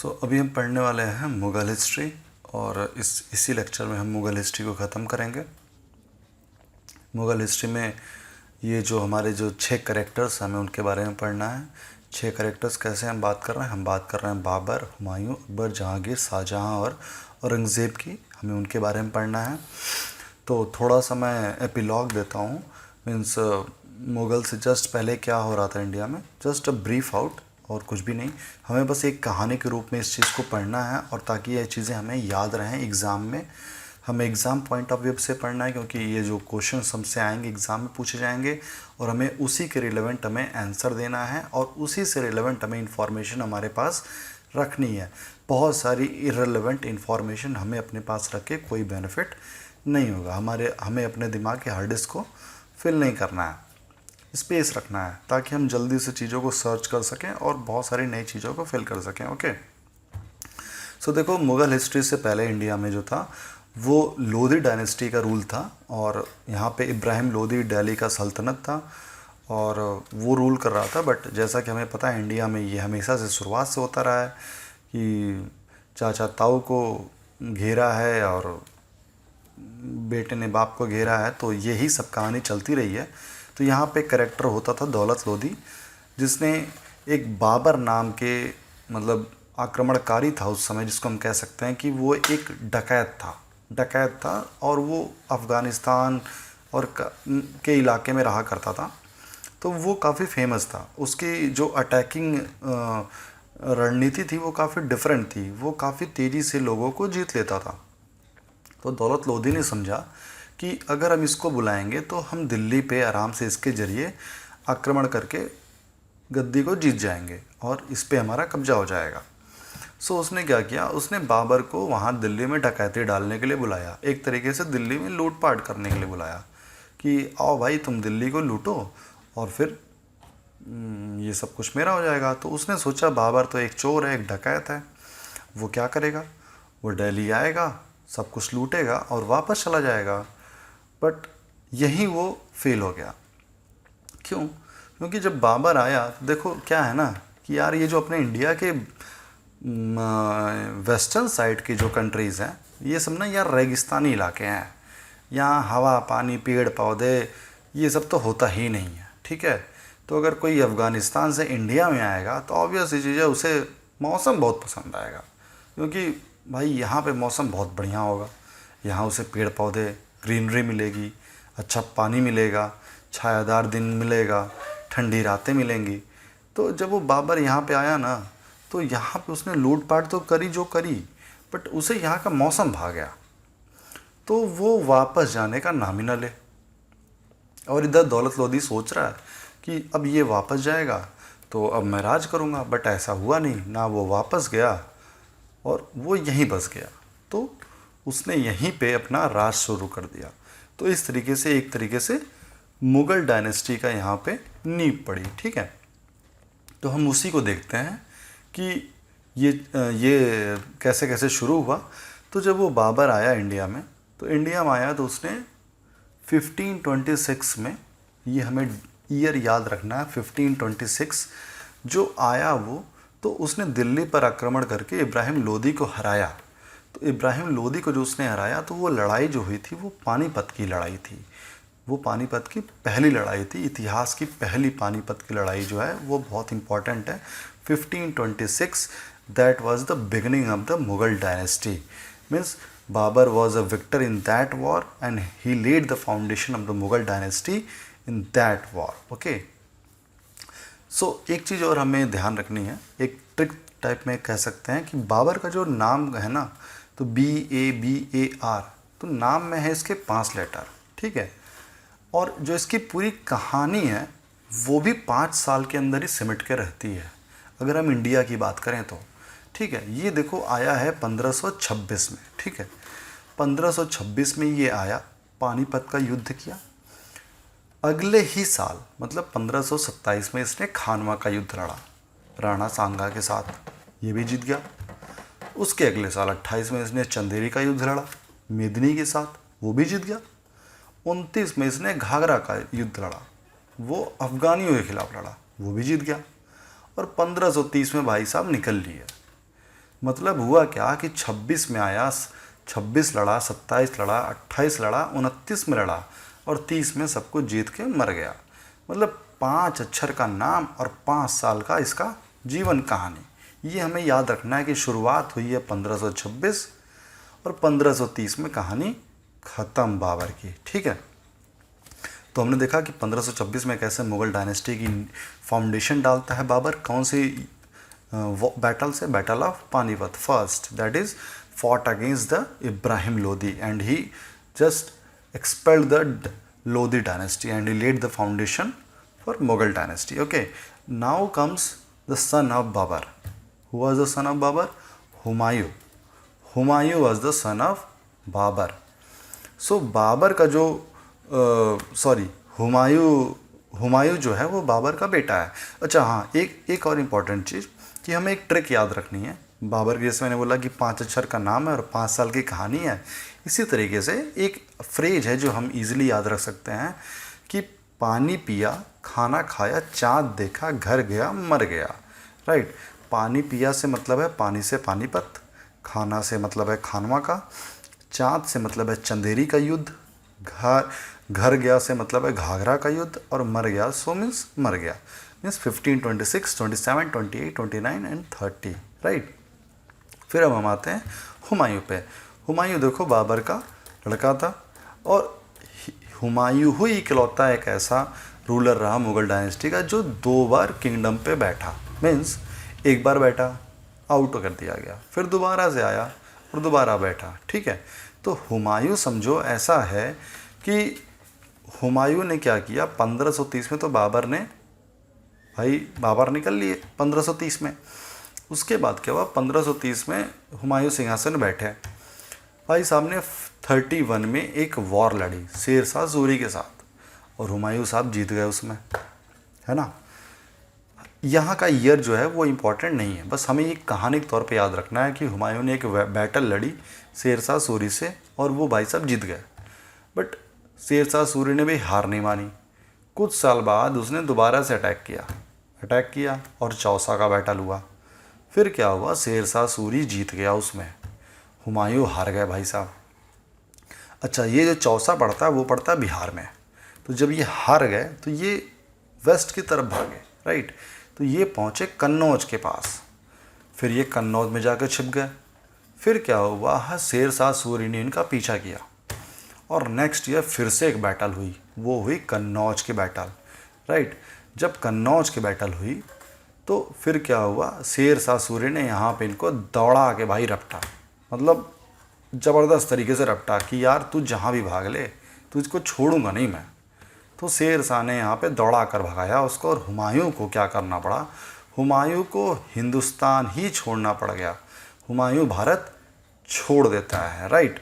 अभी हम पढ़ने वाले हैं मुग़ल हिस्ट्री और इसी लेक्चर में हम मुग़ल हिस्ट्री को ख़त्म करेंगे। मुग़ल हिस्ट्री में ये जो हमारे जो 6 कैरेक्टर्स हमें उनके बारे में पढ़ना है। 6 कैरेक्टर्स कैसे हम बात कर रहे हैं? हम बात कर रहे हैं बाबर, हुमायूं, अकबर, जहांगीर, शाहजहां और औरंगज़ेब की। हमें उनके बारे में पढ़ना है। तो थोड़ा सा मैं एपिलॉग देता हूँ, मीन्स मुग़ल से जस्ट पहले क्या हो रहा था इंडिया में, जस्ट अ ब्रीफ आउट और कुछ भी नहीं। हमें बस एक कहानी के रूप में इस चीज़ को पढ़ना है और ताकि ये चीज़ें हमें याद रहें एग्ज़ाम में। हमें एग्ज़ाम पॉइंट ऑफ व्यू से पढ़ना है क्योंकि ये जो क्वेश्चन हमसे आएंगे एग्ज़ाम में पूछे जाएंगे और हमें उसी के रिलेवेंट हमें आंसर देना है और उसी से रिलेवेंट हमें इंफॉर्मेशन हमारे पास रखनी है। बहुत सारी इररिलेवेंट इंफॉर्मेशन हमें अपने पास रख के कोई बेनिफिट नहीं होगा। हमें अपने दिमाग के हार्ड डिस्क को फिल नहीं करना है, स्पेस रखना है ताकि हम जल्दी से चीज़ों को सर्च कर सकें और बहुत सारी नई चीज़ों को फिल कर सकें। ओके, सो देखो, मुग़ल हिस्ट्री से पहले इंडिया में जो था वो लोधी डायनेस्टी का रूल था और यहाँ पे इब्राहिम लोधी दिल्ली का सल्तनत था और वो रूल कर रहा था। बट जैसा कि हमें पता है इंडिया में ये हमेशा से शुरुआत से होता रहा है कि चाचा ताऊ को घेरा है और बेटे ने बाप को घेरा है, तो यही सब कहानी चलती रही है। तो यहाँ पे करेक्टर होता था दौलत लोधी, जिसने एक बाबर नाम के मतलब आक्रमणकारी था उस समय, जिसको हम कह सकते हैं कि वो एक डकैत था और वो अफ़गानिस्तान और के इलाके में रहा करता था। तो वो काफ़ी फेमस था। उसकी जो अटैकिंग रणनीति थी वो काफ़ी डिफरेंट थी। वो काफ़ी तेज़ी से लोगों को जीत लेता था। तो दौलत लोधी ने समझा कि अगर हम इसको बुलाएंगे तो हम दिल्ली पे आराम से इसके ज़रिए आक्रमण करके गद्दी को जीत जाएंगे और इस पे हमारा कब्जा हो जाएगा। सो उसने क्या किया, उसने बाबर को वहाँ दिल्ली में डकैती डालने के लिए बुलाया, एक तरीके से दिल्ली में लूटपाट करने के लिए बुलाया कि आओ भाई तुम दिल्ली को लूटो और फिर ये सब कुछ मेरा हो जाएगा। तो उसने सोचा बाबर तो एक चोर है, एक डकैत है, वो क्या करेगा, वो दिल्ली आएगा, सब कुछ लूटेगा और वापस चला जाएगा। बट यही वो फेल हो गया। क्यों? क्योंकि जब बाबर आया तो देखो क्या है ना कि यार ये जो अपने इंडिया के वेस्टर्न साइड की जो कंट्रीज़ हैं ये सब ना यार रेगिस्तानी इलाके हैं। यहाँ हवा पानी पेड़ पौधे ये सब तो होता ही नहीं है, ठीक है। तो अगर कोई अफ़गानिस्तान से इंडिया में आएगा तो ऑब्वियस चीज़ है उसे मौसम बहुत पसंद आएगा, क्योंकि भाई यहाँ पे मौसम बहुत बढ़िया होगा। यहाँ उसे पेड़ पौधे ग्रीनरी मिलेगी, अच्छा पानी मिलेगा, छायादार दिन मिलेगा, ठंडी रातें मिलेंगी। तो जब वो बाबर यहाँ पे आया ना तो यहाँ पे उसने लूटपाट तो करी जो करी, बट उसे यहाँ का मौसम भा गया। तो वो वापस जाने का नाम ही न ले। और इधर दौलत लोधी सोच रहा है कि अब ये वापस जाएगा तो अब मैं राज करूँगा, बट ऐसा हुआ नहीं ना। वो वापस गया और वो यहीं बस गया। तो उसने यहीं पे अपना राज शुरू कर दिया। तो इस तरीके से एक तरीके से मुग़ल डायनेस्टी का यहाँ पे नींव पड़ी, ठीक है। तो हम उसी को देखते हैं कि ये कैसे कैसे शुरू हुआ। तो जब वो बाबर आया इंडिया में, तो इंडिया में आया तो उसने 1526 में, ये हमें ईयर याद रखना है, 1526 जो आया वो, तो उसने दिल्ली पर आक्रमण करके इब्राहिम लोधी को हराया। तो इब्राहिम लोधी को जो उसने हराया तो वो लड़ाई जो हुई थी वो पानीपत की लड़ाई थी। वो पानीपत की पहली लड़ाई थी, इतिहास की पहली पानीपत की लड़ाई जो है वो बहुत इंपॉर्टेंट है। 1526 that was the beginning of the Mughal dynasty. Means Babur was a victor in that war and he led the foundation of the Mughal dynasty in that war. Okay, so एक चीज़ और हमें ध्यान रखनी है, एक ट्रिक टाइप में कह सकते हैं कि बाबर का जो नाम है ना, तो BABAR, तो नाम में है इसके 5 लेटर, ठीक है। और जो इसकी पूरी कहानी है वो भी 5 साल के अंदर ही सिमट के रहती है, अगर हम इंडिया की बात करें तो, ठीक है। ये देखो आया है 1526 में, ठीक है। 1526 में ये आया, पानीपत का युद्ध किया। अगले ही साल मतलब 1527 में इसने खानवा का युद्ध लड़ा राणा सांगा के साथ, ये भी जीत गया। उसके अगले साल 28 में इसने चंदेरी का युद्ध लड़ा मेदिनी के साथ, वो भी जीत गया। 29 में इसने घाघरा का युद्ध लड़ा, वो अफ़गानियों के खिलाफ लड़ा, वो भी जीत गया। और 1530 में भाई साहब निकल लिए। मतलब हुआ क्या कि 26 में आया, 26 लड़ा, 27 लड़ा, 28 लड़ा, 29 में लड़ा और 30 में सब कुछ जीत के मर गया। मतलब 5 अक्षर का नाम और 5 साल का इसका जीवन कहानी। ये हमें याद रखना है कि शुरुआत हुई है 1526 और 1530 में कहानी ख़त्म बाबर की। ठीक है, तो हमने देखा कि 1526 में कैसे मुग़ल डायनेस्टी की फाउंडेशन डालता है बाबर। कौन सी बैटल से? Battle of Panipat first, that is fought against the Ibrahim Lodi, and he just expelled the Lodi dynasty and he laid the foundation for Mughal dynasty. Okay, now comes the son of Babur. Who was the son of Babur? Humayun. Humayun was the son of Babur. So Babur का जो हुमायूं जो है वो बाबर का बेटा है। अच्छा हाँ, एक और इम्पॉर्टेंट चीज़ कि हमें एक ट्रिक याद रखनी है। बाबर की, जैसे मैंने बोला कि 5 अक्षर का नाम है और 5 साल की कहानी है, इसी तरीके से एक फ्रेज है जो हम इजीली याद रख सकते हैं कि पानी पिया, खाना खाया, चाँद देखा, घर गया, मर गया। राइट, पानी पिया से मतलब है पानी से पानीपत, खाना से मतलब है खानवा का, चाँद से मतलब है चंदेरी का युद्ध, घर गया से मतलब है घाघरा का युद्ध, और मर गया सो मीन्स मर गया, मीन्स 15, 26, 27, 28, 29 एंड 30। राइट, फिर अब हम आते हैं हुमायूं पे। हुमायूं देखो बाबर का लड़का था और हुमायूं ही इकलौता एक ऐसा रूलर रहा मुग़ल डायनेस्टी का जो 2 बार किंगडम पे बैठा। मीन्स एक बार बैठा, आउट कर दिया गया, फिर दोबारा से आया और दोबारा बैठा। ठीक है, तो हुमायूं समझो ऐसा है कि हुमायूं ने क्या किया, 1530 में तो बाबर निकल लिए 1530 में। उसके बाद क्या हुआ, 1530 में हुमायूं सिंहासन बैठे। भाई साहब ने 31 में एक वॉर लड़ी शेर शाह सूरी के साथ और हुमायूं साहब जीत गए उसमें, है ना। यहाँ का ईयर जो है वो इम्पोर्टेंट नहीं है, बस हमें एक कहानी के तौर पे याद रखना है कि हुमायूं ने एक बैटल लड़ी शेर शाह सूरी से और वो भाई साहब जीत गए। बट शेर शाह सूरी ने भी हार नहीं मानी। कुछ साल बाद उसने दोबारा से अटैक किया और चौसा का बैटल हुआ। फिर क्या हुआ, शेर शाह सूरी जीत गया उसमें, हुमायूं हार गए भाई साहब। अच्छा, ये जो चौसा पड़ता है वो पड़ता है बिहार में। तो जब ये हार गए तो ये वेस्ट की तरफ भागे। राइट, तो ये पहुँचे कन्नौज के पास, फिर ये कन्नौज में जाकर छिप गए। फिर क्या हुआ, शेर शाह सूरी ने इनका पीछा किया और नेक्स्ट ईयर फिर से एक बैटल हुई, वो हुई कन्नौज की बैटल। राइट, जब कन्नौज की बैटल हुई तो फिर क्या हुआ, शेर शाह सूरी ने यहाँ पे इनको दौड़ा के भाई रपटा, मतलब ज़बरदस्त तरीके से रपटा कि यार तू जहाँ भी भाग ले, तुझको छोड़ूंगा नहीं मैं। तो शेर शाह ने यहाँ पे दौड़ा कर भगाया उसको और हुमायूं को क्या करना पड़ा, हुमायूं को हिंदुस्तान ही छोड़ना पड़ गया। हुमायूं भारत छोड़ देता है। राइट,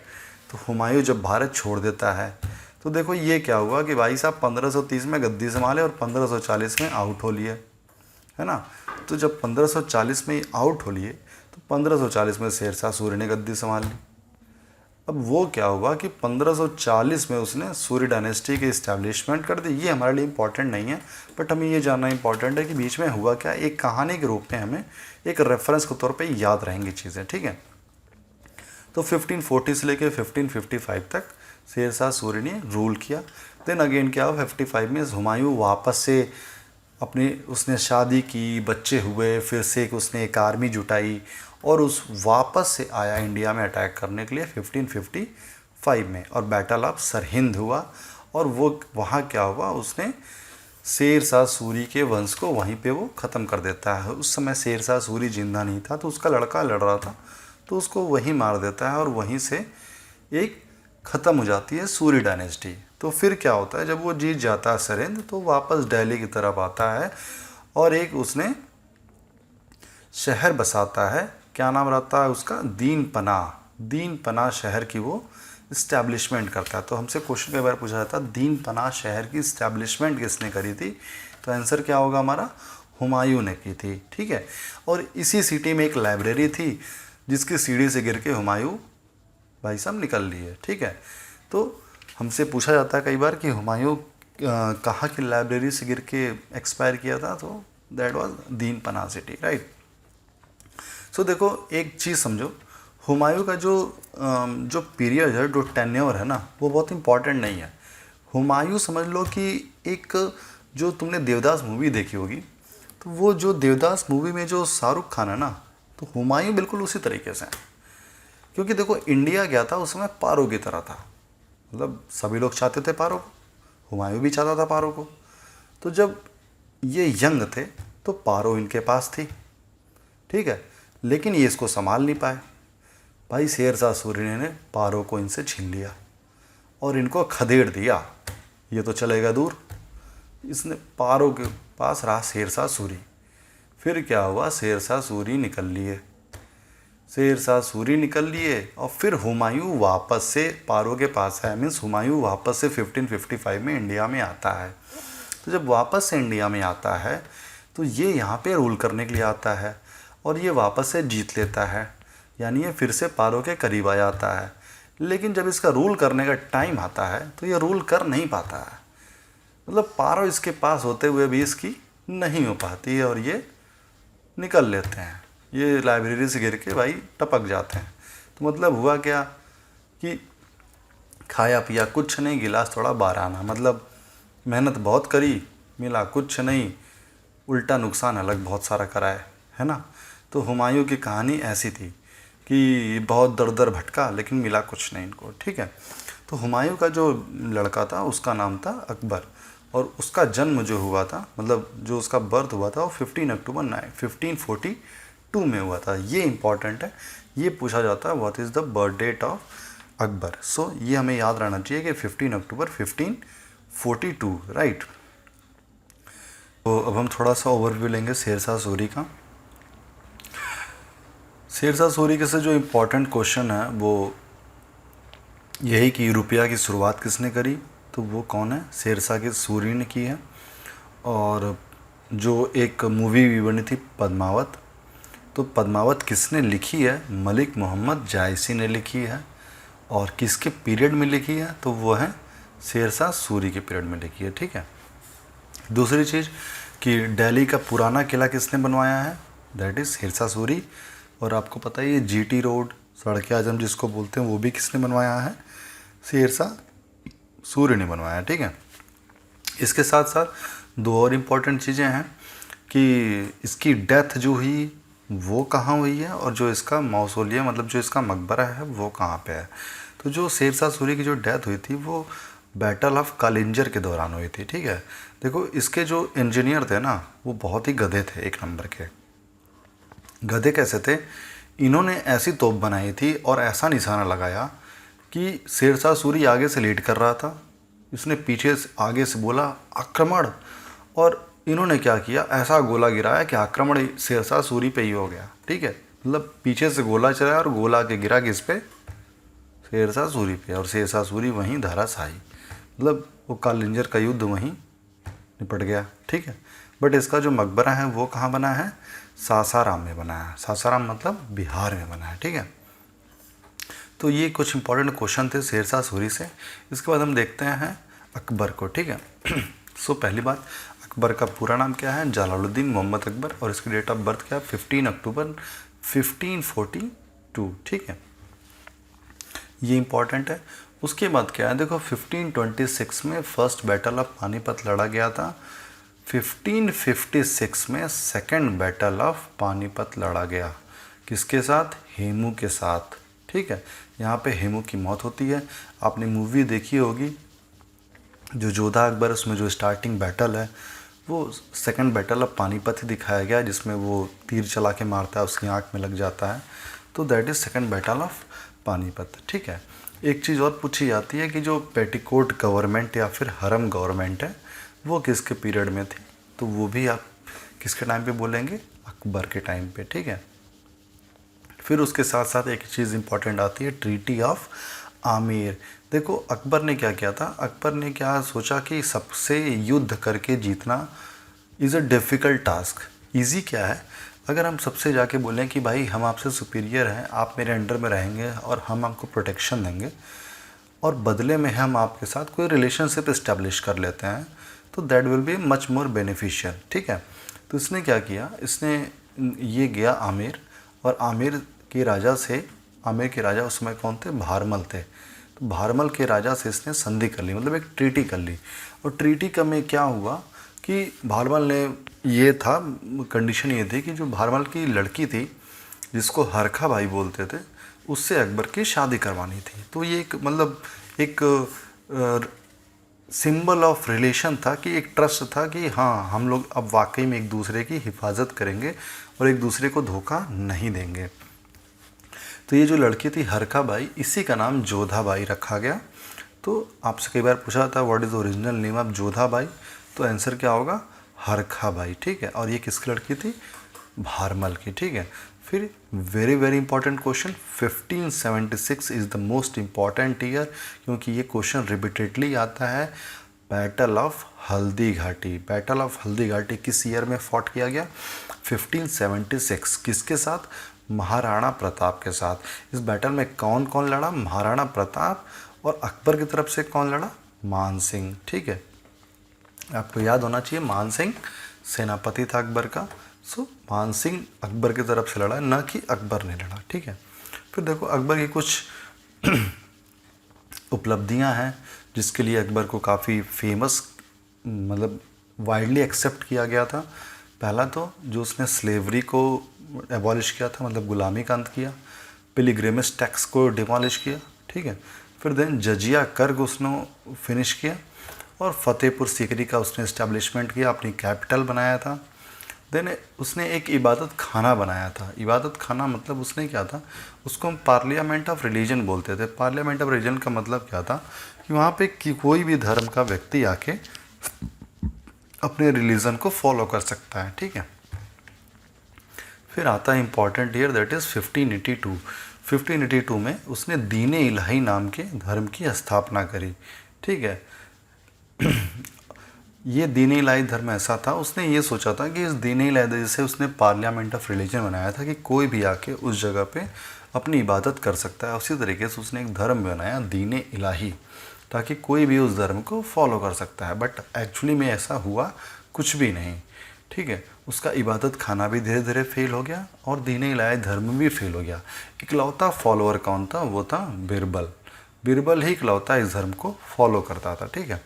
तो हुमायूं जब भारत छोड़ देता है तो देखो ये क्या हुआ कि भाई साहब 1530 में गद्दी संभाले और 1540 में आउट हो लिए, है ना। तो जब 1540 में आउट हो लिए तो 1540 में शेर शाह सूरी ने गद्दी संभाल ली। अब वो क्या हुआ कि 1540 में उसने सूरी डायनेस्टी की इस्टेब्लिशमेंट कर दी। ये हमारे लिए इम्पॉर्टेंट नहीं है, बट हमें ये जानना इम्पॉर्टेंट है कि बीच में हुआ क्या, एक कहानी के रूप में हमें एक रेफरेंस के तौर पे याद रहेंगी चीज़ें। ठीक है, तो 1540 से लेकर 1555 तक शेर शाह सूरी ने रूल किया। देन अगेन क्या हुआ, 55 में हुमायूं वापस से उसने शादी की, बच्चे हुए, फिर से उसने एक आर्मी जुटाई और उस वापस से आया इंडिया में अटैक करने के लिए 1555 में, और बैटल ऑफ सरहिंद हुआ। और वो वहाँ क्या हुआ, उसने शेर शाह सूरी के वंश को वहीं पे वो ख़त्म कर देता है। उस समय शेर शाह सूरी जिंदा नहीं था, तो उसका लड़का लड़ रहा था, तो उसको वहीं मार देता है और वहीं से एक ख़त्म हो जाती है सूरी डायनेस्टी। तो फिर क्या होता है, जब वो जीत जाता है सरहिंद तो वापस दिल्ली की तरफ आता है और एक उसने शहर बसाता है। क्या नाम रहता है उसका, दीन पनाह शहर की वो इस्टेब्लिशमेंट करता है। तो हमसे क्वेश्चन कई बार पूछा जाता है दीन पनाह शहर की इस्टेब्लिशमेंट किसने करी थी, तो आंसर क्या होगा हमारा, हुमायूं ने की थी। ठीक है, और इसी सिटी में एक लाइब्रेरी थी जिसकी सीढ़ी से गिर के हुमायूं भाई साहब निकल लिए। ठीक है, तो हमसे पूछा जाता है कई बार कि हुमायूं कहाँ की लाइब्रेरी से गिर के एक्सपायर किया था, तो दैट वाज दीन पनाह सिटी। राइट, सो देखो एक चीज़ समझो, हुमायूं का जो पीरियड है, जो टेन्योर है ना, वो बहुत इंपॉर्टेंट नहीं है। हुमायूं समझ लो कि एक, जो तुमने देवदास मूवी देखी होगी, तो वो जो देवदास मूवी में जो शाहरुख खान है ना, तो हुमायूं बिल्कुल उसी तरीके से है। क्योंकि देखो इंडिया क्या था उस समय, पारो की तरह था, मतलब सभी लोग चाहते थे पारो को, हुमायूं भी चाहता था पारो को। तो जब ये यंग थे तो पारो इनके पास थी, ठीक है, लेकिन ये इसको संभाल नहीं पाए। भाई शेरशाह सूरी ने पारो को इनसे छीन लिया और इनको खदेड़ दिया, ये तो चलेगा दूर। इसने पारो के पास रहा शेरशाह सूरी। फिर क्या हुआ, शेरशाह सूरी निकल लिए, शेरशाह सूरी निकल लिए और फिर हुमायूं वापस से पारो के पास है, मीन्स हुमायूं वापस से 1555 में इंडिया में आता है। तो जब वापस से इंडिया में आता है तो ये यहाँ पे रूल करने के लिए आता है और ये वापस से जीत लेता है, यानी ये फिर से पारो के करीब आ जाता है। लेकिन जब इसका रूल करने का टाइम आता है तो ये रूल कर नहीं पाता है, मतलब पारो इसके पास होते हुए भी इसकी नहीं हो पाती है और ये निकल लेते हैं, ये लाइब्रेरी से गिर के भाई टपक जाते हैं। तो मतलब हुआ क्या कि खाया पिया कुछ नहीं, गिलास थोड़ा बाराना, मतलब मेहनत बहुत करी, मिला कुछ नहीं, उल्टा नुकसान अलग बहुत सारा कराए, है ना। तो हुमायूं की कहानी ऐसी थी कि बहुत दर दर भटका लेकिन मिला कुछ नहीं इनको, ठीक है। तो हुमायूं का जो लड़का था उसका नाम था अकबर, और उसका जन्म जो हुआ था, मतलब जो उसका बर्थ हुआ था वो 15 अक्टूबर 1542 में हुआ था। ये इंपॉर्टेंट है, ये पूछा जाता है what is the birth date of Akbar. So ये हमें याद रहना चाहिए कि 15 अक्टूबर 1542, राइट। तो अब हम थोड़ा सा ओवरव्यू लेंगे शेरशाह सूरी का। शेरशाह सूरी के से जो इम्पोर्टेंट क्वेश्चन है वो यही कि यूरोपिया की शुरुआत किसने करी, तो वो कौन है, शेरशाह की सूरी ने की है। और जो एक मूवी भी बनी थी पद्मावत, तो पद्मावत किसने लिखी है, मलिक मोहम्मद जायसी ने लिखी है। और किसके पीरियड में लिखी है, तो वो है शेरशाह सूरी के पीरियड में लिखी है, ठीक है। दूसरी चीज़ कि दिल्ली का पुराना किला किसने बनवाया है, दैट इज़ शेरशाह सूरी। और आपको पता है ये जीटी रोड, सड़क आजम जिसको बोलते हैं, वो भी किसने बनवाया है, शेरशाह सूरी ने बनवाया है, ठीक है। इसके साथ साथ दो और इम्पोर्टेंट चीज़ें हैं कि इसकी डेथ जो हुई वो कहाँ हुई है, और जो इसका मौसोलियम मतलब जो इसका मकबरा है वो कहाँ पे है। तो जो शेरशाह सूरी की जो डेथ हुई थी वो बैटल ऑफ कालिंजर के दौरान हुई थी, ठीक है। देखो इसके जो इंजीनियर थे ना वो बहुत ही गधे थे, एक नंबर के गधे। कैसे थे, इन्होंने ऐसी तोप बनाई थी और ऐसा निशाना लगाया कि शेरशाह सूरी आगे से लीड कर रहा था, इसने पीछे से आगे से बोला आक्रमण, और इन्होंने क्या किया, ऐसा गोला गिराया कि आक्रमण शेरशाह सूरी पे ही हो गया, ठीक है। मतलब पीछे से गोला चलाया और गोला के गिरा किस पे, शेरशाह सूरी पे, और शेरशाह सूरी वहीं धराशायी, मतलब वो कालिंजर का युद्ध वहीं निपट गया, ठीक है। बट इसका जो मकबरा है वो कहाँ बना है, सासाराम में बना है। सासाराम मतलब बिहार में बना है, ठीक है। तो ये कुछ इंपॉर्टेंट क्वेश्चन थे शेरशाह सूरी से। इसके बाद हम देखते हैं अकबर को, ठीक है। सो पहली बात, अकबर का पूरा नाम क्या है, जलालुद्दीन मोहम्मद अकबर, और इसकी डेट ऑफ बर्थ क्या है, 15 अक्टूबर 1542, ठीक है। ये इंपॉर्टेंट है। उसके बाद क्या है, देखो 1526 में फर्स्ट बैटल ऑफ पानीपत लड़ा गया था, 1556 में सेकंड बैटल ऑफ पानीपत लड़ा गया, किसके साथ, हेमू के साथ, ठीक है। यहाँ पे हेमू की मौत होती है। आपने मूवी देखी होगी जो जोधा अकबर, उसमें जो स्टार्टिंग बैटल है वो सेकंड बैटल ऑफ पानीपत ही दिखाया गया, जिसमें वो तीर चला के मारता है, उसकी आँख में लग जाता है, तो that is second battle of Panipat, ठीक है। एक चीज़ और पूछी जाती है कि जो पेटीकोट गवर्नमेंट या फिर हरम गवर्नमेंट है वो किसके पीरियड में थी, तो वो भी आप किसके टाइम पे बोलेंगे, अकबर के टाइम पे, ठीक है। फिर उसके साथ साथ एक चीज़ इंपॉर्टेंट आती है, ट्रीटी ऑफ आमेर। देखो अकबर ने क्या किया था, अकबर ने क्या सोचा कि सबसे युद्ध करके जीतना is a difficult task. Easy क्या है, अगर हम सबसे जाके बोलें कि भाई हम आपसे सुपीरियर हैं, आप मेरे अंडर में रहेंगे और हम आपको प्रोटेक्शन देंगे और बदले में हम आपके साथ कोई रिलेशनशिप इस्टेब्लिश कर लेते हैं, तो that will be much more beneficial, ठीक है। तो इसने क्या किया, इसने ये गया आमेर, और आमेर के राजा उस समय कौन थे? भारमल थे। तो भारमल के राजा से इसने संधि कर ली, मतलब एक ट्रीटी कर ली। और ट्रीटी का में क्या हुआ कि भारमल ने, ये था कंडीशन ये थी कि जो भारमल की लड़की थी जिसको हरखा बाई बोलते थे, उससे अकबर की शादी करवानी थी। तो ये एक मतलब एक सिंबल ऑफ रिलेशन था कि एक ट्रस्ट था कि हाँ, हम लोग अब वाकई में एक दूसरे की हिफाजत करेंगे और एक दूसरे को धोखा नहीं देंगे। तो ये जो लड़की थी हरखा बाई, इसी का नाम जोधा बाई रखा गया। तो आपसे कई बार पूछा था what is original name of Jodha by, तो आंसर क्या होगा? हरखा बाई, ठीक है। और ये किसकी लड़की थी? भारमल की, ठीक है। फिर very very important question, 1576 is the most important year, क्योंकि ये क्वेश्चन रिपीटेडली आता है। Battle of Haldi Ghati, battle of Haldi Ghati किस ईयर में फॉट किया गया? 1576। किसके साथ? महाराणा प्रताप के साथ। इस बैटल में कौन कौन लड़ा? महाराणा प्रताप, और अकबर की तरफ से कौन लड़ा? मान सिंह, ठीक है। आपको याद होना चाहिए मान सिंह सेनापति था अकबर का। सो मान सिंह अकबर की तरफ से लड़ा, न कि अकबर ने लड़ा, ठीक है। फिर देखो अकबर की कुछ उपलब्धियां हैं जिसके लिए अकबर को काफ़ी फेमस, मतलब वाइडली एक्सेप्ट किया गया था। पहला तो जो उसने स्लेवरी को एबॉलिश किया था, मतलब गुलामी का अंत किया। पिलिग्रिमेज टैक्स को डिमॉलिश किया, ठीक है। फिर देन जजिया कर उसने फिनिश किया, और फतेहपुर सीकरी का उसने इस्टेब्लिशमेंट किया, अपनी कैपिटल बनाया था। देन उसने एक इबादत खाना बनाया था। इबादत खाना मतलब उसने क्या था? उसको हम पार्लियामेंट ऑफ रिलीजन बोलते थे। पार्लियामेंट ऑफ रिलीजन का मतलब क्या था कि वहाँ पे कोई भी धर्म का व्यक्ति आके अपने रिलीजन को फॉलो कर सकता है, ठीक है। फिर आता है इंपॉर्टेंट ईयर, दैट इज़ 1582। 1582 में उसने दीन इलाही नाम के धर्म की स्थापना करी, ठीक है। ये दीन इलाही धर्म ऐसा था, उसने ये सोचा था कि इस दीन इलाही से उसने पार्लियामेंट ऑफ रिलीजन बनाया था कि कोई भी आके उस जगह पे अपनी इबादत कर सकता है। उसी तरीके से उसने एक धर्म बनाया दीन इलाही, ताकि कोई भी उस धर्म को फॉलो कर सकता है। बट एक्चुअली में ऐसा हुआ कुछ भी नहीं, ठीक है। उसका इबादत खाना भी धीरे धीरे फेल हो गया और दीन इलाही धर्म भी फेल हो गया। इकलौता फॉलोअर कौन था? वो था बिरबल। बिरबल ही इकलौता इस धर्म को फॉलो करता था, ठीक है।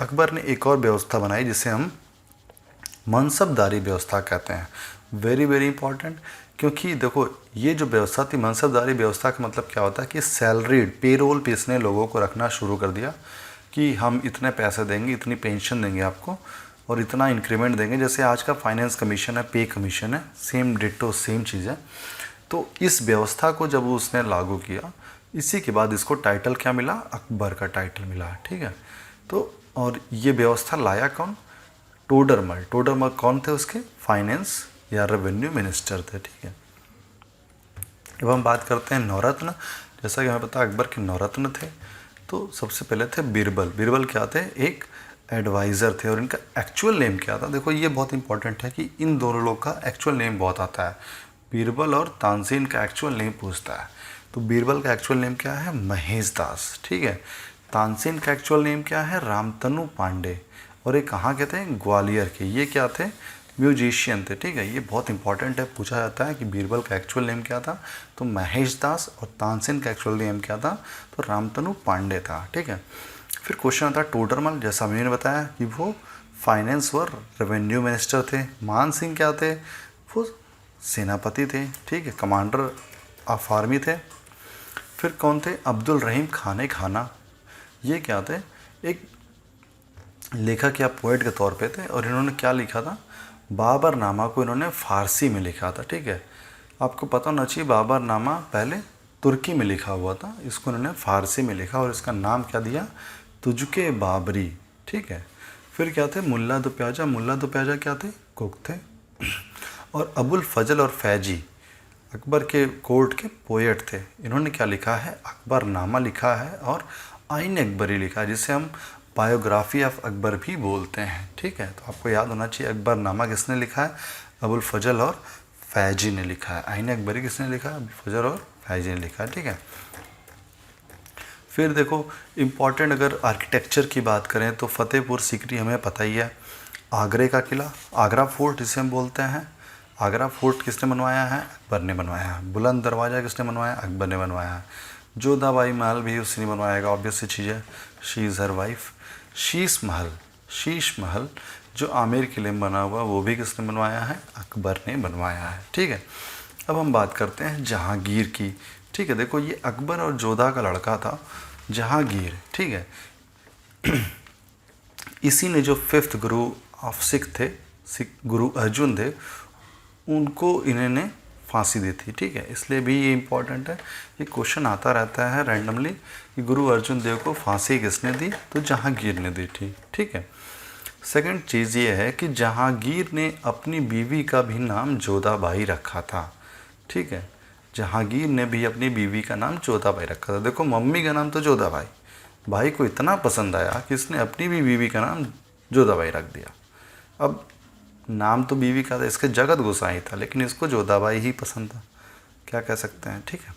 अकबर ने एक और व्यवस्था बनाई जिसे हम मनसबदारी व्यवस्था कहते हैं। वेरी वेरी इंपॉर्टेंट, क्योंकि देखो ये जो व्यवस्था थी मनसबदारी व्यवस्था का मतलब क्या होता है कि सैलरीड पेरोल पे इसने लोगों को रखना शुरू कर दिया कि हम इतने पैसे देंगे, इतनी पेंशन देंगे आपको और इतना इंक्रीमेंट देंगे। जैसे आज का फाइनेंस कमीशन है, पे कमीशन है, सेम डिट्टो सेम चीज़ है। तो इस व्यवस्था को जब उसने लागू किया, इसी के बाद इसको टाइटल क्या मिला? अकबर का टाइटल मिला, ठीक है। तो और ये व्यवस्था लाया कौन? टोडरमल। टोडरमल कौन थे? उसके फाइनेंस या रेवेन्यू मिनिस्टर थे, ठीक है। अब हम बात करते हैं नवरत्न। जैसा कि हमें पता अकबर के नवरत्न थे, तो सबसे पहले थे बीरबल। बीरबल क्या थे? एक एडवाइज़र थे। और इनका एक्चुअल नेम क्या था? देखो ये बहुत इंपॉर्टेंट है कि इन दोनों लोग का एक्चुअल नेम बहुत आता है। बीरबल और तानसेन का एक्चुअल नेम पूछता है। तो बीरबल का एक्चुअल नेम क्या है? महेश दास, ठीक है। तानसेन का एक्चुअल नेम क्या है? रामतनु पांडे। और ये कहाँ के थे? ग्वालियर के। ये क्या थे? म्यूजिशियन थे, ठीक है। ये बहुत इंपॉर्टेंट है, पूछा जाता है कि बीरबल का एक्चुअल नेम क्या था? तो महेश दास। और तानसेन का एक्चुअल नेम क्या था? तो रामतनु पांडे था, ठीक है। फिर क्वेश्चन आता है टोडरमल। जैसा मैंने बताया कि वो फाइनेंस और रेवेन्यू मिनिस्टर थे। मान सिंह क्या थे? वो सेनापति थे, ठीक है, कमांडर ऑफ आर्मी थे। फिर कौन थे? अब्दुल रहीम खाने खाना। ये क्या थे? एक लेखक या पोएट के तौर पे थे। और इन्होंने क्या लिखा था? बाबर नामा को इन्होंने फारसी में लिखा था, ठीक है। आपको पता होना चाहिए बाबर नामा पहले तुर्की में लिखा हुआ था, इसको इन्होंने फारसी में लिखा और इसका नाम क्या दिया? तुझके बाबरी, ठीक है। फिर क्या थे? मुल्ला दो प्याजा। मुल्ला दो प्याजा क्या थे? कुक थे। और अबुल फजल और फैजी अकबर के कोर्ट के पोएट थे। इन्होंने क्या लिखा है? अकबर नामा लिखा है और आइन अकबरी लिखा है, जिसे हम बायोग्राफी ऑफ अकबर भी बोलते हैं, ठीक है। तो आपको याद होना चाहिए अकबर नामा किसने लिखा है? अबुल फजल और फैजी ने लिखा है। आइन अकबरी किसने लिखा है? अबुल फजल और फैजी ने लिखा है, ठीक है। फिर देखो इम्पॉर्टेंट अगर आर्किटेक्चर की बात करें तो फतेहपुर सीकरी हमें पता ही है। आगरे का किला, आगरा फोर्ट जिसे हम बोलते हैं, आगरा फोर्ट किसने बनवाया है? अकबर ने बनवाया है। बुलंद दरवाज़ा किसने बनवाया? अकबर ने बनवाया है। जोधाबाई महल भी उसने बनवाएगा, ऑब्वियस सी चीज़ है, she is her wife. Sheesh Mahal जो आमेर किले में बना हुआ वो भी किसने बनवाया है? अकबर ने बनवाया है। ठीक है, अब हम बात करते हैं जहांगीर की। ठीक है, देखो ये अकबर और जोधा का लड़का था जहांगीर। ठीक है, इसी ने जो 5th गुरु ऑफ सिख गुरु अर्जुन थे, उनको इन्होंने फांसी दी थी। ठीक है, इसलिए भी ये इम्पोर्टेंट है, ये क्वेश्चन आता रहता है रैंडमली कि गुरु अर्जुन देव को फांसी किसने दी? तो जहांगीर ने दी थी। ठीक है, सेकंड चीज़ ये है कि जहांगीर ने अपनी बीवी का भी नाम जोधाबाई रखा था। ठीक है, जहांगीर ने भी अपनी बीवी का नाम जोधाबाई रखा था। देखो मम्मी का नाम तो जोधाबाई, भाई को इतना पसंद आया कि इसने अपनी भी बीवी का नाम जोधाबाई रख दिया। अब नाम तो बीवी का था, इसके जगत गोसाई था, लेकिन इसको जोधाबाई ही पसंद था, क्या कह सकते हैं। ठीक है,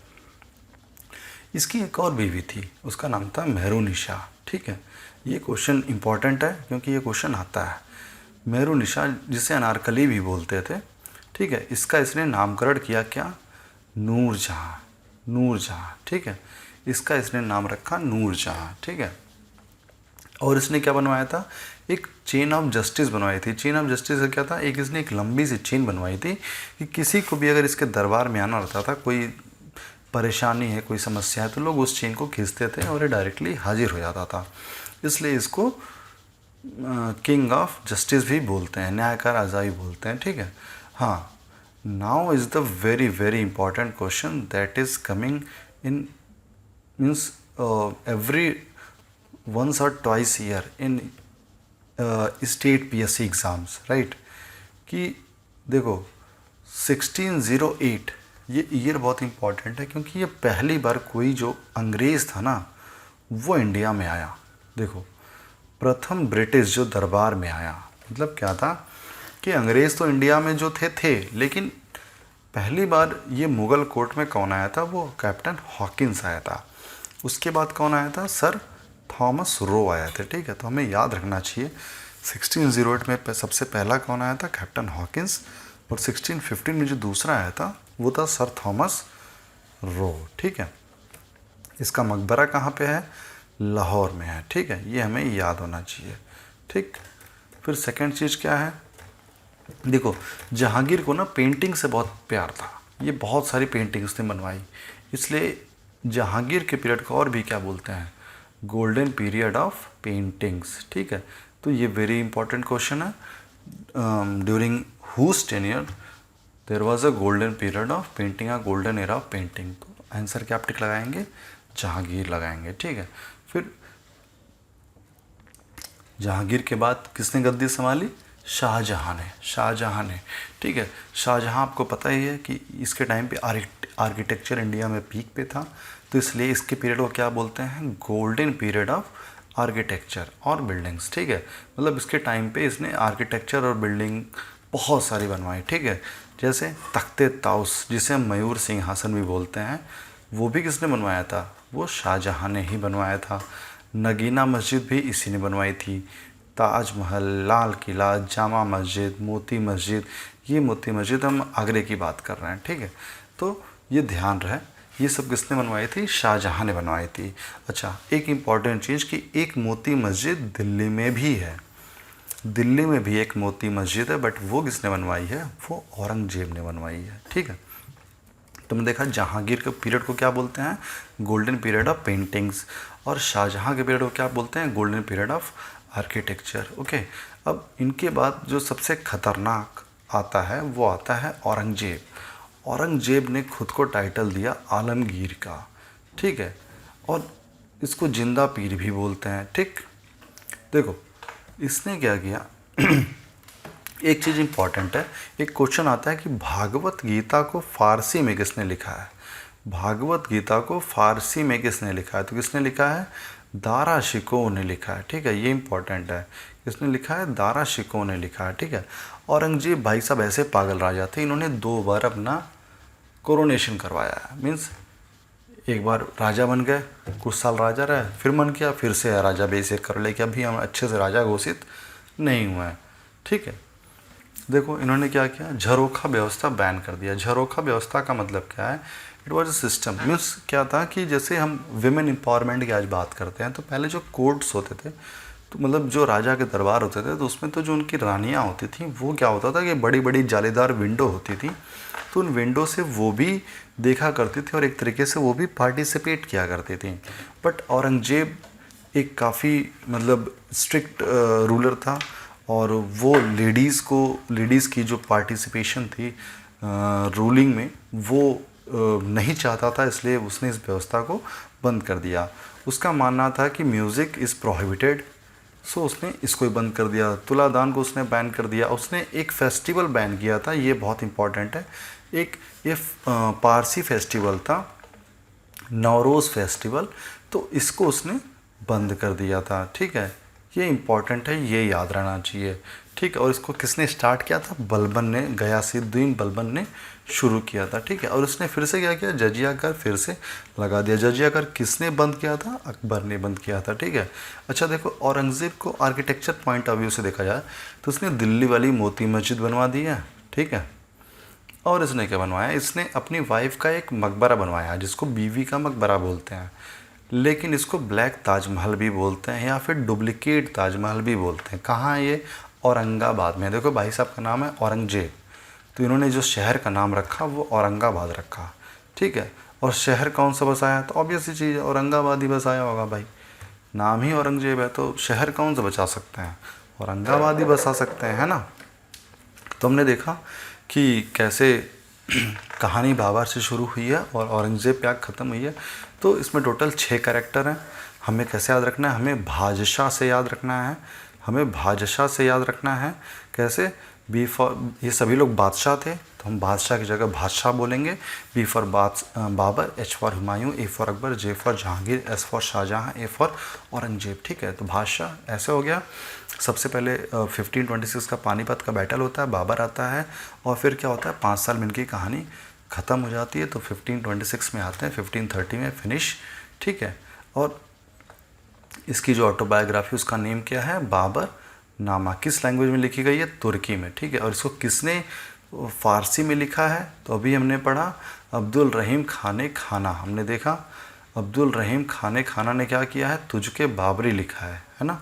इसकी एक और बीवी थी, उसका नाम था मेहरुनिशा। ठीक है, ये क्वेश्चन इंपॉर्टेंट है क्योंकि ये क्वेश्चन आता है। मेहरुनिशा जिसे अनारकली भी बोलते थे। ठीक है, इसका इसने नामकरण किया क्या? नूरजहां। ठीक है, इसका इसने नाम रखा नूरजहां। ठीक है, और इसने क्या बनवाया था? एक चेन ऑफ जस्टिस बनवाई थी। चेन ऑफ जस्टिस का क्या था? इसने एक लंबी सी चेन बनवाई थी कि किसी को भी अगर इसके दरबार में आना रहता था, कोई परेशानी है, कोई समस्या है, तो लोग उस चेन को खींचते थे और ये डायरेक्टली हाजिर हो जाता था। इसलिए इसको किंग ऑफ जस्टिस भी बोलते हैं, न्यायकार आज़ा भी बोलते हैं। ठीक है, हाँ, now is the very very important question that is coming in means every once or twice year in state PSC exams, right. कि देखो 1608 ये ईयर बहुत इंपॉर्टेंट है क्योंकि ये पहली बार कोई जो अंग्रेज़ था ना वो इंडिया में आया। देखो प्रथम ब्रिटिश जो दरबार में आया, मतलब क्या था कि अंग्रेज़ तो इंडिया में जो थे, लेकिन पहली बार ये मुग़ल कोर्ट में कौन आया था? वो कैप्टन हॉकिंस आया था। उसके बाद कौन आया था? सर थॉमस रो आया थे। ठीक है, तो हमें याद रखना चाहिए 1608 में सबसे पहला कौन आया था? Captain Hawkins. और 1615 में जो दूसरा आया था वो था सर थॉमस रो। ठीक है, इसका मकबरा कहाँ पे है? लाहौर में है। ठीक है, ये हमें याद होना चाहिए। ठीक, फिर सेकंड चीज़ क्या है? देखो जहांगीर को ना पेंटिंग से बहुत प्यार था, ये बहुत सारी पेंटिंग उसने बनवाई, इसलिए जहांगीर के पीरियड को और भी क्या बोलते हैं? Golden period of paintings. ठीक है, तो ये वेरी इंपॉर्टेंट क्वेश्चन है। During whose tenure there was a golden period of painting, a golden era of painting. तो आंसर क्या आप टिक लगाएंगे? जहांगीर लगाएंगे। ठीक है, फिर जहांगीर के बाद किसने गद्दी संभाली? शाहजहां ने। ठीक है, शाहजहां आपको पता ही है कि इसके टाइम पे आर्किटेक्चर इंडिया में पीक पे था, तो इसलिए इसके पीरियड को क्या बोलते हैं? गोल्डन पीरियड ऑफ आर्किटेक्चर और बिल्डिंग्स। ठीक है, मतलब इसके टाइम पे इसने आर्किटेक्चर और बिल्डिंग बहुत सारी बनवाई। ठीक है, जैसे तख्ते ताउस जिसे हम मयूर सिंहासन भी बोलते हैं, वो भी किसने बनवाया था? वो शाहजहां ने ही बनवाया था। नगीना मस्जिद भी इसी ने बनवाई थी। ताजमहल, लाल किला, जामा मस्जिद, मोती मस्जिद, ये मोती मस्जिद हम आगरे की बात कर रहे हैं। ठीक है, तो ये ध्यान रहे, ये सब किसने बनवाई थी? शाहजहां ने बनवाई थी। अच्छा, एक इम्पॉर्टेंट चीज़ कि एक मोती मस्जिद दिल्ली में भी है, दिल्ली में भी एक मोती मस्जिद है, बट वो किसने बनवाई है? वो औरंगजेब ने बनवाई है। ठीक है, तुमने देखा जहांगीर के पीरियड को क्या बोलते हैं? गोल्डन पीरियड ऑफ पेंटिंग्स, और शाहजहां के पीरियड को क्या बोलते हैं? Golden period of architecture. Okay, अब इनके बाद जो सबसे खतरनाक आता है वो आता है औरंगजेब। औरंगजेब ने खुद को टाइटल दिया आलमगीर का। ठीक है, और इसको जिंदा पीर भी बोलते हैं। ठीक, देखो इसने क्या किया एक चीज़ इंपॉर्टेंट है, एक क्वेश्चन आता है कि भागवत गीता को फारसी में किसने लिखा है? भागवत गीता को फारसी में किसने लिखा है? तो किसने लिखा है? दारा शिकोह ने लिखा है। ठीक है, ये इंपॉर्टेंट है, किसने लिखा है? दारा शिकोह ने लिखा है। ठीक है, औरंगजेब भाई साहब ऐसे पागल राजा थे, इन्होंने 2 बार अपना कोरोनेशन करवाया है। मीन्स एक बार राजा बन गए, कुछ साल राजा रहे, फिर मन किया फिर से राजा बेसिक कर ले कि अभी हम अच्छे से राजा घोषित नहीं हुए हैं। ठीक है, देखो इन्होंने क्या किया, झरोखा व्यवस्था बैन कर दिया। झरोखा व्यवस्था का मतलब क्या है, it was a system. Means क्या था कि जैसे हम विमेन एम्पावरमेंट की आज बात करते हैं, तो पहले जो कोर्ट्स होते थे, तो मतलब जो राजा के दरबार होते थे, तो उसमें तो जो उनकी रानियाँ होती थी, वो क्या होता था कि बड़ी बड़ी जालीदार विंडो होती थी, तो उन विंडो से वो भी देखा करती थी और एक तरीके से वो भी पार्टिसिपेट किया करती थी। बट औरंगजेब एक काफ़ी मतलब स्ट्रिक्ट रूलर था, और वो लेडीज़ की जो पार्टिसिपेशन थी रूलिंग में, वो नहीं चाहता था, इसलिए उसने इस व्यवस्था को बंद कर दिया। उसका मानना था कि म्यूज़िक इज़ प्रोहिबिटेड, सो उसने इसको ही बंद कर दिया। तुलादान को उसने बैन कर दिया। उसने एक फेस्टिवल बैन किया था, ये बहुत इंपॉर्टेंट है। एक ये पारसी फेस्टिवल था, नवरोज़ फेस्टिवल, तो इसको उसने बंद कर दिया था। ठीक है, ये इम्पॉर्टेंट है, ये याद रहना चाहिए। ठीक है, और इसको किसने स्टार्ट किया था, बलबन ने, गयासुद्दीन बलबन ने शुरू किया था। ठीक है, और उसने फिर से क्या किया, जजिया कर फिर से लगा दिया। जजिया कर किसने बंद किया था, अकबर ने बंद किया था। ठीक है, अच्छा देखो, औरंगज़ेब को आर्किटेक्चर पॉइंट ऑफ व्यू से देखा जाए तो उसने दिल्ली वाली मोती मस्जिद बनवा दी है। ठीक है, और इसने क्या बनवाया, इसने अपनी वाइफ का एक मकबरा बनवाया जिसको बीवी का मकबरा बोलते हैं, लेकिन इसको ब्लैक ताजमहल भी बोलते हैं या फिर डुप्लीकेट ताजमहल भी बोलते हैं। कहाँ है ये, औरंगाबाद में। देखो भाई साहब का नाम है औरंगजेब, तो इन्होंने जो शहर का नाम रखा वो औरंगाबाद रखा। ठीक है, और शहर कौन सा बसाया, तो ऑब्वियस ही चीज़ है, औरंगाबाद ही बसाया होगा भाई, नाम ही औरंगजेब है, तो शहर कौन सा बचा सकते हैं, औरंगाबाद ही बसा सकते हैं, है ना। तो हमने देखा कि कैसे कहानी बाबर से शुरू हुई है और औरंगज़ेब पे आके ख़त्म हुई है। तो इसमें टोटल 6 कैरेक्टर हैं। हमें कैसे याद रखना है, हमें भाजशा से याद रखना है, हमें भाजशा से याद रखना है। कैसे, बी फॉर, ये सभी लोग बादशाह थे, तो हम बादशाह की जगह बादशाह बोलेंगे। B for Babur, H for Humayun, A for Akbar, J for Jahangir, S for Shahjahan, A for Aurangzeb. ठीक है, तो बादशाह ऐसे हो गया। सबसे पहले 1526 का पानीपत का बैटल होता है, बाबर आता है, और फिर क्या होता है, 5 साल में इनकी कहानी ख़त्म हो जाती है। तो 1526 में आते हैं, 1530 में फिनिश। ठीक है, और इसकी जो ऑटोबायोग्राफी, उसका नेम क्या है, बाबर नामा। किस लैंग्वेज में लिखी गई है, तुर्की में। ठीक है, और इसको किसने फ़ारसी में लिखा है, तो अभी हमने पढ़ा अब्दुल रहीम खाने खाना। हमने देखा अब्दुल रहीम खाने खाना ने क्या किया है, तुझके बाबरी लिखा है ना।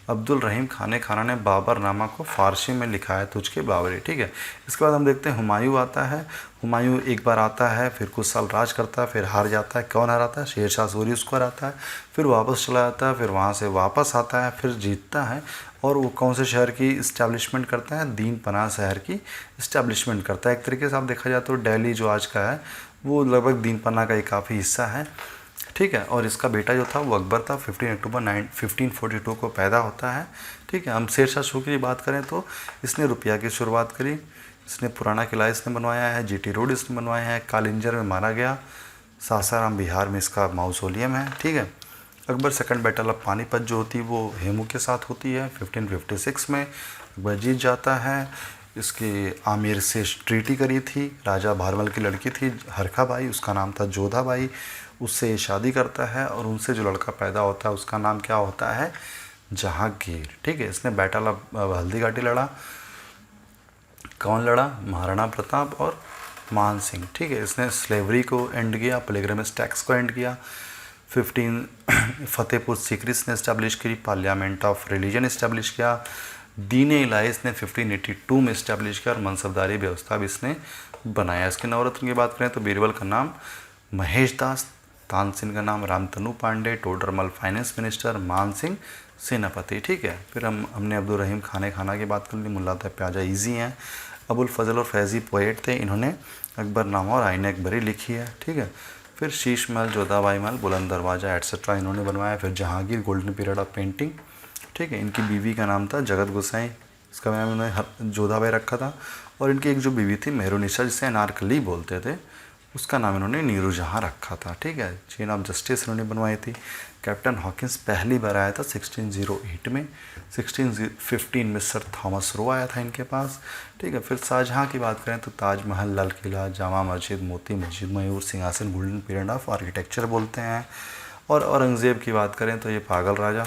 अब्दुल रहीम खाने खाना ने बाबर नामा को फ़ारसी में लिखा है, तुझके बाबरी। ठीक है, इसके बाद हम देखते हैं हुमायूं आता है। हुमायूं एक बार आता है, फिर कुछ साल राज करता है, फिर हार जाता है। कौन हराता है, शेर शाह सूरी उसको हराता है। फिर वापस चला जाता है, फिर वहाँ से वापस आता है, फिर जीतता है, और वो कौन से शहर की इस्टेब्लिशमेंट करता है, दीन पनाह शहर की इस्टेब्लिशमेंट करता है। एक तरीके से आप देखा जाए तो दिल्ली जो आज का है, वो लगभग दीन पनाह का एक काफ़ी हिस्सा है। ठीक है, और इसका बेटा जो था वो अकबर था, 15 अक्टूबर 1542 को पैदा होता है। ठीक है, हम शेर शाह सूरी की बात करें तो इसने रुपया की शुरुआत करी, इसने पुराना किला इसने बनवाया है, जीटी रोड इसने बनवाया है, कालिंजर में मारा गया, सासाराम बिहार में इसका मौसोलियम है। ठीक है, Akbar second battle of Panipat जो होती है वो हेमू के साथ होती है 1556 में, अकबर जीत जाता है। इसके आमिर से ट्रीटी करी थी, राजा भारमल की लड़की थी हरखा बाई, उसका नाम था जोधा बाई, उससे शादी करता है, और उनसे जो लड़का पैदा होता है उसका नाम क्या होता है, जहांगीर। ठीक है, इसने बैटल ऑफ हल्दी घाटी लड़ा। कौन लड़ा, महाराणा प्रताप और मान सिंह। ठीक है, इसने स्लेवरी को एंड किया, पिलग्रिमेज टैक्स को एंड किया। 15 फतेहपुर सीकरी ने इस्टेब्लिश की, पार्लियामेंट ऑफ रिलीजन इस्टेब्लिश किया। दीन इलाही इसने 1582 में इस्टेब्लिश किया, और मनसबदारी व्यवस्था भी इसने बनाया। इसके नवरत्न की बात करें तो बीरबल का नाम महेश दास, तानसेन का नाम रामतनु पांडे, टोडरमल फाइनेंस मिनिस्टर, मान सिंह सेनापति। ठीक है, फिर हमने अब्दुल रहीम खाने खाना की बात कर ली, मुल्ला था प्याजा ईजी हैं। अबुल फजल और फैज़ी पोएट थे, इन्होंने अकबरनामा और आईन अकबरी लिखी है। ठीक है, फिर शीश महल, जोधाबाई महल, बुलंद दरवाज़ा एट्सेट्रा इन्होंने बनवाया। फिर Jahangir, golden period of painting. ठीक है, इनकी बीवी का नाम था जगत गोसाई, इसका नाम इन्होंने जोधाबाई रखा था। और इनकी एक जो बीवी थी मेहरुनिशा, जिसे अनारकली बोलते थे, उसका नाम इन्होंने नीरू जहाँ रखा था। ठीक है, चेन ऑफ जस्टिस इन्होंने बनवाई थी। कैप्टन हॉकिंस पहली बार आया था 1608 में, 1615 में सर थॉमस रो आया था इनके पास। ठीक है, फिर शाहजहाँ की बात करें तो ताजमहल, लाल किला, जामा मस्जिद, मोती मस्जिद, मयूर सिंहासन, गोल्डन पीरियड ऑफ आर्किटेक्चर बोलते हैं। और औरंगज़ेब की बात करें तो ये पागल राजा,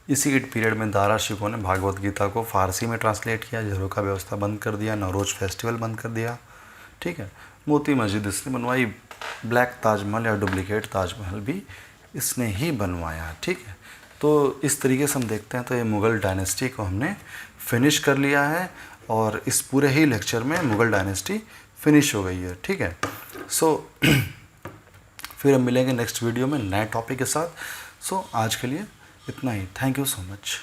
इसी पीरियड में दारा शिकोह ने भागवत गीता को फारसी में ट्रांसलेट किया, झरोखा व्यवस्था बंद कर दिया, नवरोज फेस्टिवल बंद कर दिया, ठीक है। मोती मस्जिद इसने बनवाई, ब्लैक ताजमहल या डुप्लीकेट ताजमहल भी इसने ही बनवाया, ठीक है। तो इस तरीके से हम देखते हैं तो ये मुग़ल डायनेस्टी को हमने फिनिश कर लिया है और इस पूरे ही लेक्चर में मुग़ल डायनेस्टी फिनिश हो गई है, ठीक है। सो फिर हम मिलेंगे नेक्स्ट वीडियो में नए टॉपिक के साथ। सो आज के लिए इतना ही। Thank you so much.